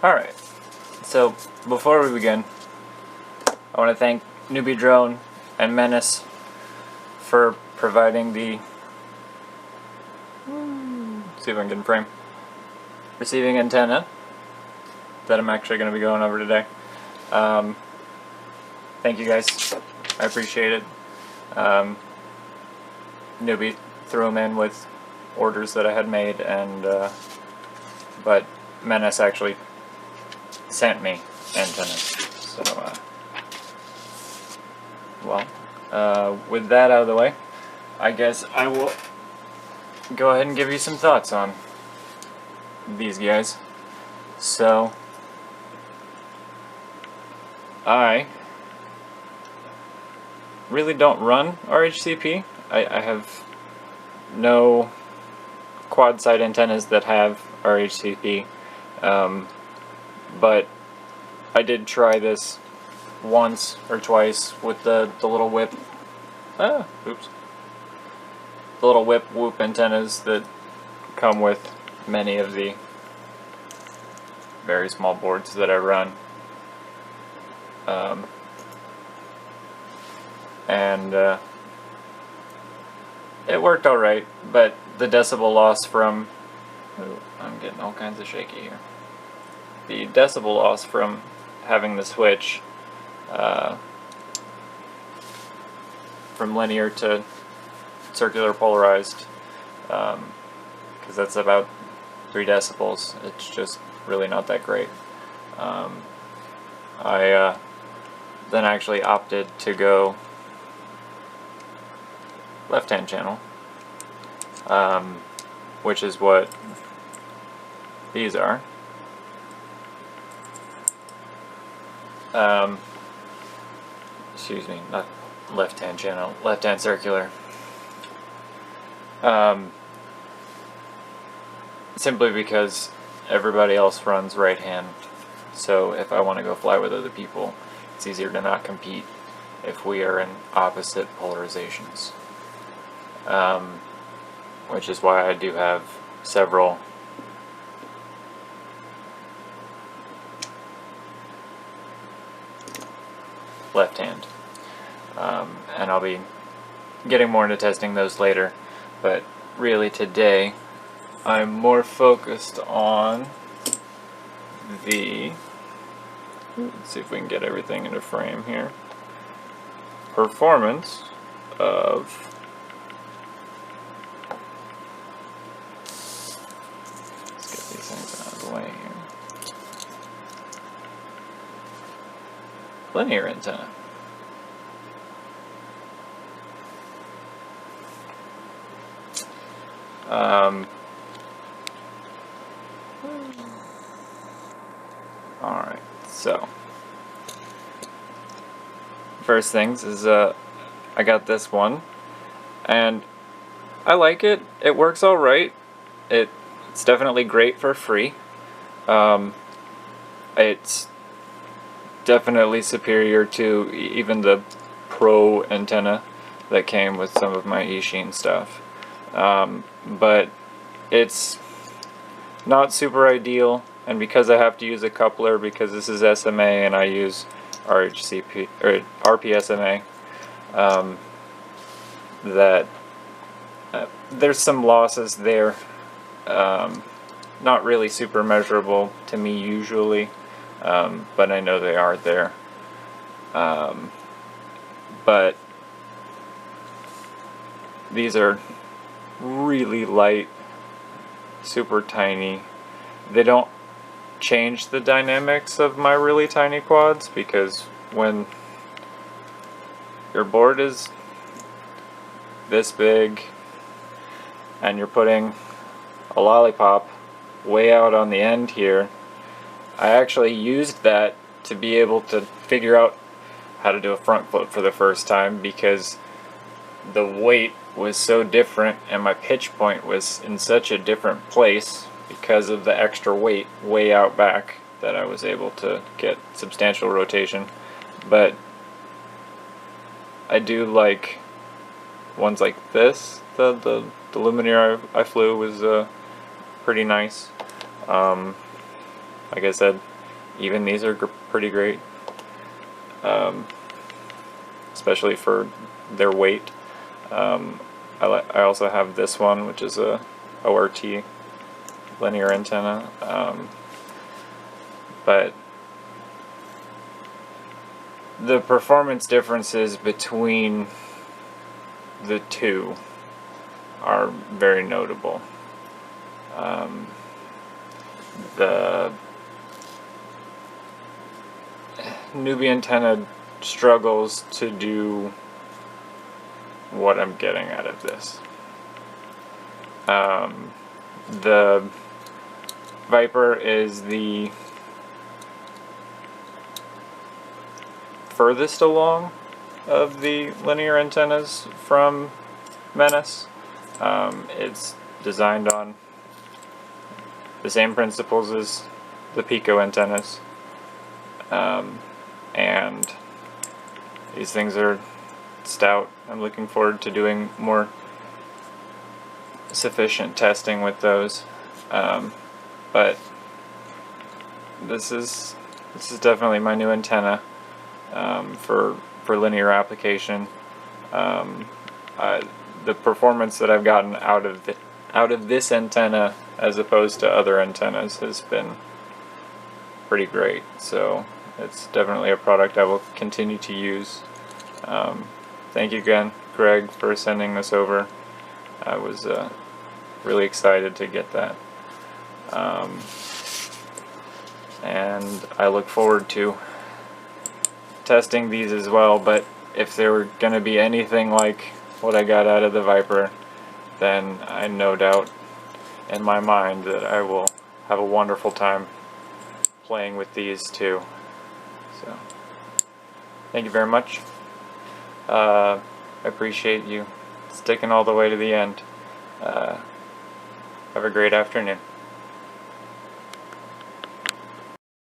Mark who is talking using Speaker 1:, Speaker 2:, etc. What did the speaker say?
Speaker 1: Alright, so before we begin, I want to thank Newbee Drone and Menace for providing the see if I can get in frame receiving antenna that I'm actually going to be going over today. Thank you guys, I appreciate it. Newbee threw them in with orders that I had made, and but Menace actually sent me antennas. So, with that out of the way, I guess I will go ahead and give you some thoughts on these guys. So, I really don't run RHCP. I have no quad side antennas that have RHCP, but I did try this once or twice with the little whip. The little whip whoop antennas that come with many of the very small boards that I run. It worked alright, but the decibel loss from... Ooh, I'm getting all kinds of shaky here. The decibel loss from having the switch from linear to circular polarized, because that's about 3 decibels, it's just really not that great. I then actually opted to go left-hand channel, which is what these are. Excuse me, not left-hand channel, left-hand circular. Simply because everybody else runs right-hand, so if I want to go fly with other people, it's easier to not compete if we are in opposite polarizations. Which is why I do have several left-hand, and I'll be getting more into testing those later, but really today I'm more focused on the, let's see if we can get everything into frame here, performance of linear antenna. Alright, so first things is I got this one, and I like it. It works alright. It's definitely great for free. It's definitely superior to even the Pro antenna that came with some of my eSheen stuff. But it's not super ideal, and because I have to use a coupler, because this is SMA and I use RHCP or RPSMA, that there's some losses there. Not really super measurable to me usually, but I know they are there. But these are really light, super tiny. They don't change the dynamics of my really tiny quads, because when your board is this big and you're putting a lollipop way out on the end here, I actually used that to be able to figure out how to do a front flip for the first time, because the weight was so different and my pitch point was in such a different place because of the extra weight way out back, that I was able to get substantial rotation. But I do like ones like this. The Lumineer I flew was pretty nice. Like I said, even these are pretty great, especially for their weight. I also have this one, which is a ORT linear antenna, but the performance differences between the two are very notable. The Newbee antenna struggles to do what I'm getting out of this. The Viper is the furthest along of the linear antennas from Menace. It's designed on the same principles as the Pico antennas, and these things are stout. I'm looking forward to doing more sufficient testing with those, but this is definitely my new antenna for linear application. The performance that I've gotten out of this antenna as opposed to other antennas has been pretty great, so it's definitely a product I will continue to use. Thank you again, Greg, for sending this over. I was really excited to get that, and I look forward to testing these as well. But if they were going to be anything like what I got out of the Viper, then I no doubt in my mind that I will have a wonderful time playing with these too. So thank you very much. I appreciate you sticking all the way to the end. Have a great afternoon.